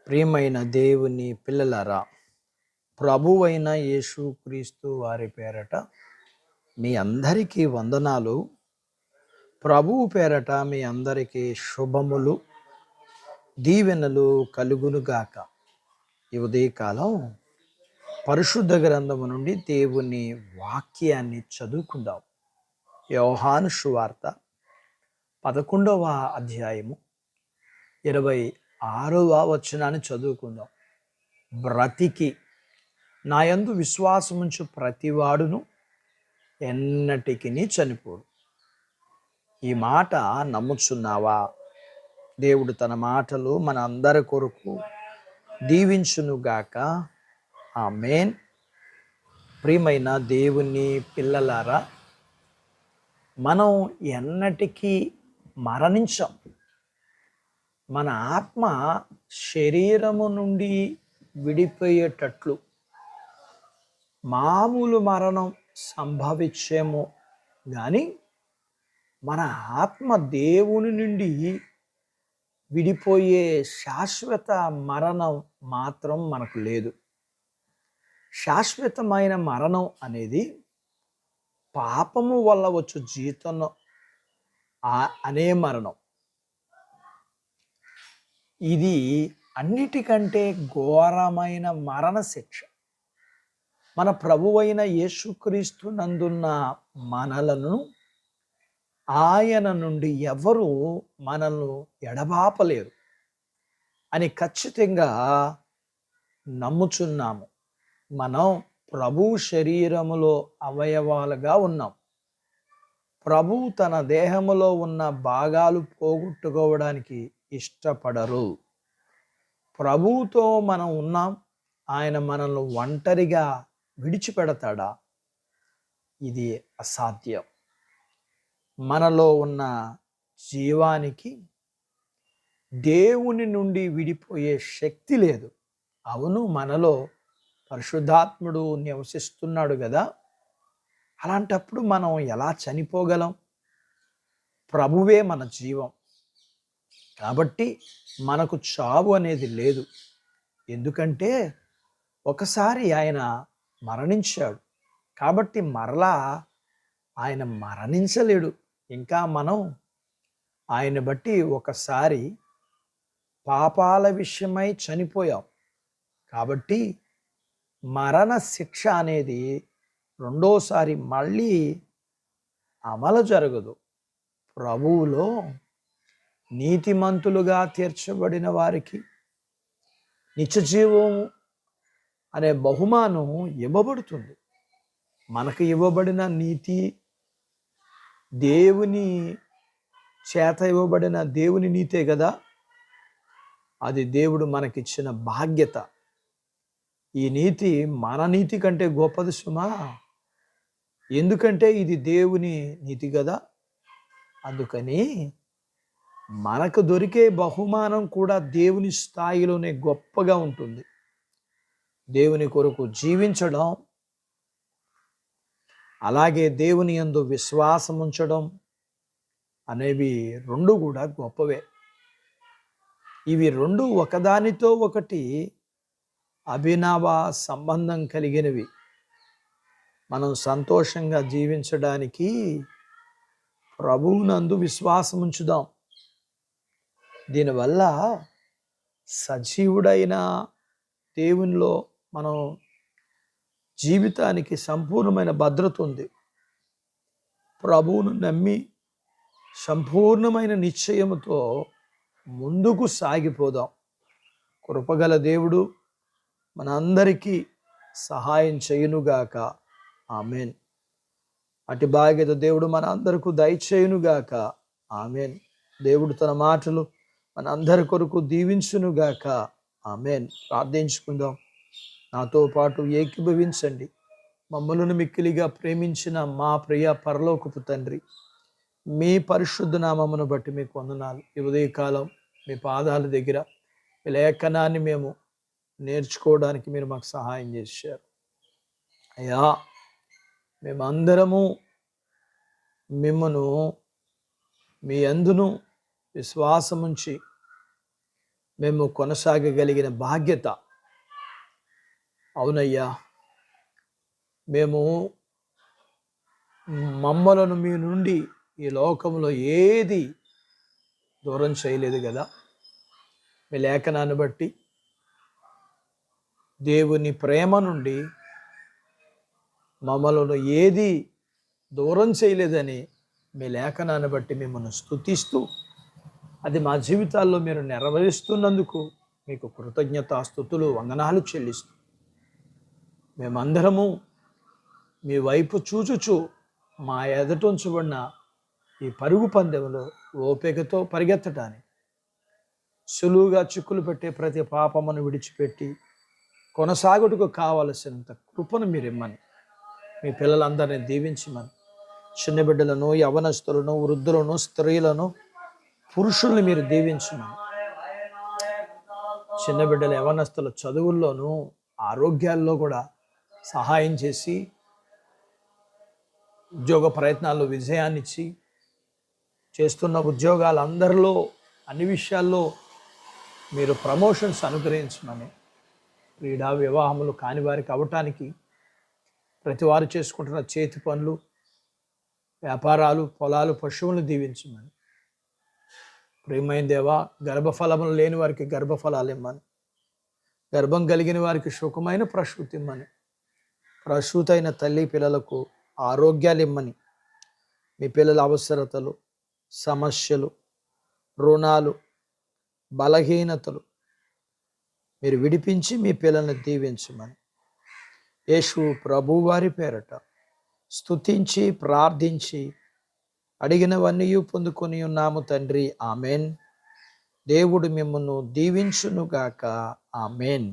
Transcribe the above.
ప్రియమైన దేవుని పిల్లలారా, ప్రభువైన యేసుక్రీస్తు వారి పేరట మీ అందరికీ వందనాలు. ప్రభువు పేరట మీ అందరికీ శుభములు, దీవెనలు కలుగునుగాక. ఈ ఉదయకాలం పరిశుద్ధ గ్రంథము నుండి దేవుని వాక్యాన్ని చదువుకుందాం. యోహాను సువార్త 11వ అధ్యాయము 26వ వచనాన్ని చదువుకుందాం. బ్రతికి నా యందు విశ్వాసముంచు ప్రతివాడును ఎన్నటికి చనిపోడు. ఈ మాట నమ్ముచున్నావా? దేవుడు తన మాటలు మన అందరి కొరకు దీవించునుగాక. ఆమేన్. ప్రియమైన దేవుని పిల్లలారా, మనం ఎన్నటికీ మరణించం. మన ఆత్మ శరీరము నుండి విడిపోయేటట్లు మామూలు మరణం సంభవించేమో కానీ మన ఆత్మ దేవుని నుండి విడిపోయే శాశ్వత మరణం మాత్రం మనకు లేదు. శాశ్వతమైన మరణం అనేది పాపము వల్ల వచ్చు జీతం అనే మరణం. ఇది అన్నిటికంటే ఘోరమైన మరణ శిక్ష. మన ప్రభువైన యేసుక్రీస్తు నందున్న మనలను ఆయన నుండి ఎవరు మనల్ని ఎడబాపలేరు అని ఖచ్చితంగా నమ్ముచున్నాము. మనం ప్రభు శరీరములో అవయవాలుగా ఉన్నాం. ప్రభు తన దేహములో ఉన్న భాగాలు పోగొట్టుకోవడానికి ఇష్టపడరు. ప్రభువుతో మనం ఉన్నాం. ఆయన మనల్ని ఒంటరిగా విడిచిపెడతాడా? ఇది అసాధ్యం. మనలో ఉన్న జీవానికి దేవుని నుండి విడిపోయే శక్తి లేదు. అవును, మనలో పరిశుద్ధాత్ముడు నివసిస్తున్నాడు కదా. అలాంటప్పుడు మనం ఎలా చనిపోగలం? ప్రభువే మన జీవం కాబట్టి మనకు చావు అనేది లేదు. ఎందుకంటే ఒకసారి ఆయన మరణించాడు కాబట్టి మరలా ఆయన మరణించలేడు. ఇంకా మనం ఆయన బట్టి ఒకసారి పాపాల విషయమై చనిపోయాం కాబట్టి మరణ శిక్ష అనేది రెండోసారి మళ్ళీ అమలు జరగదు. ప్రభువులో నీతిమంతులుగా తీర్చబడిన వారికి నిత్యజీవము అనే బహుమానం ఇవ్వబడుతుంది. మనకు ఇవ్వబడిన నీతి దేవుని చేత ఇవ్వబడిన దేవుని నీతే కదా. అది దేవుడు మనకిచ్చిన బాధ్యత. ఈ నీతి మన నీతి కంటే గొప్పది సుమా. ఎందుకంటే ఇది దేవుని నీతి కదా. అందుకని మనకు దొరికే బహుమానం కూడా దేవుని స్థాయిలోనే గొప్పగా ఉంటుంది. దేవుని కొరకు జీవించడం, అలాగే దేవుని యందు విశ్వాసం ఉంచడం అనేవి రెండు కూడా గొప్పవే. ఇవి రెండు ఒకదానితో ఒకటి అభినవ సంబంధం కలిగినవి. మనం సంతోషంగా జీవించడానికి ప్రభువునందు విశ్వాసం ఉంచుదాం. దీనివల్ల సజీవుడైన దేవునిలో మనం జీవితానికి సంపూర్ణమైన భద్రత ఉంది. ప్రభువును నమ్మి సంపూర్ణమైన నిశ్చయముతో ముందుకు సాగిపోదాం. కృపగల దేవుడు మన అందరికీ సహాయం చేయునుగాక. ఆమెన్. అటు భాగ్యత దేవుడు మన అందరికీ దయచేయునుగాక. ఆమెన్. దేవుడు తన మాటలు మన అందరి కొరకు దీవించునుగాక. ఆమెన్. ప్రార్థించుకుందాం. నాతో పాటు ఏకీభవించండి. మమ్మలను మిక్కిలిగా ప్రేమించిన మా ప్రియ పరలోకపు తండ్రి, మీ పరిశుద్ధ నామమును బట్టి మీకు వందనాలు. ఈ ఉదయకాలం మీ పాదాల దగ్గర ఈ లేఖనాన్ని మేము నేర్చుకోవడానికి మీరు మాకు సహాయం చేశారు. అయ్యా, మేమందరము మిమ్మను మీ యందును విశ్వాసముంచి మేము కొనసాగగలిగిన బాధ్యత. అవునయ్యా, మేము మమ్మలను మీ నుండి ఈ లోకంలో ఏది దూరం చేయలేదు కదా. మీ లేఖనాన్ని బట్టి దేవుని ప్రేమ నుండి మమ్మలను ఏది దూరం చేయలేదని మీ లేఖనాన్ని బట్టి మిమ్మల్ని స్తుతిస్తూ, అది మా జీవితాల్లో మీరు నెరవేరుస్తున్నందుకు మీకు కృతజ్ఞతాస్తుతులు, వందనాలు చెల్లిస్తూ, మేమందరము మీ వైపు చూచుచు మా ఎదుట ఉంచబడిన ఈ పరుగు పందెంలో ఓపికతో పరిగెత్తటానికి, సులువుగా చిక్కులు పెట్టే ప్రతి పాపమును విడిచిపెట్టి కొనసాగుటకు కావలసినంత కృపను మీరు ఇమ్మని, మీ పిల్లలందరినీ దీవించమని, చిన్న బిడ్డలను, యవనస్తులను, వృద్ధులను, స్త్రీలను, పురుషుల్ని మీరు దీవించమని, చిన్న బిడ్డల యవనస్తుల చదువుల్లోనూ ఆరోగ్యాల్లో కూడా సహాయం చేసి, ఉద్యోగ ప్రయత్నాల్లో విజయాన్నిచ్చి, చేస్తున్న ఉద్యోగాలందరిలో అన్ని విషయాల్లో మీరు ప్రమోషన్స్ అనుగ్రహించమని, క్రీడా వివాహములు కాని వారికి అవటానికి, ప్రతి వారు చేసుకుంటున్న చేతి పనులు, వ్యాపారాలు, పొలాలు, పశువులను దీవించమని, ప్రియమైన దేవా, గర్భఫలములు లేని వారికి గర్భఫలాలు ఇమ్మని, గర్భం కలిగిన వారికి సుఖమైన ప్రసూతి ఇమ్మని, ప్రసూతైన తల్లి పిల్లలకు ఆరోగ్యాలు ఇమ్మని, మీ పిల్లల అవసరతలు, సమస్యలు, రుణాలు, బలహీనతలు మీరు విడిపించి మీ పిల్లల్ని దీవించమని యేసు ప్రభు వారి పేరట స్తుతించి ప్రార్థించి అడిగినవన్నీ పొందుకొని ఉన్నాము తండ్రి. ఆమెన్. దేవుడు మిమ్మల్ని దీవించునుగాక. ఆమెన్.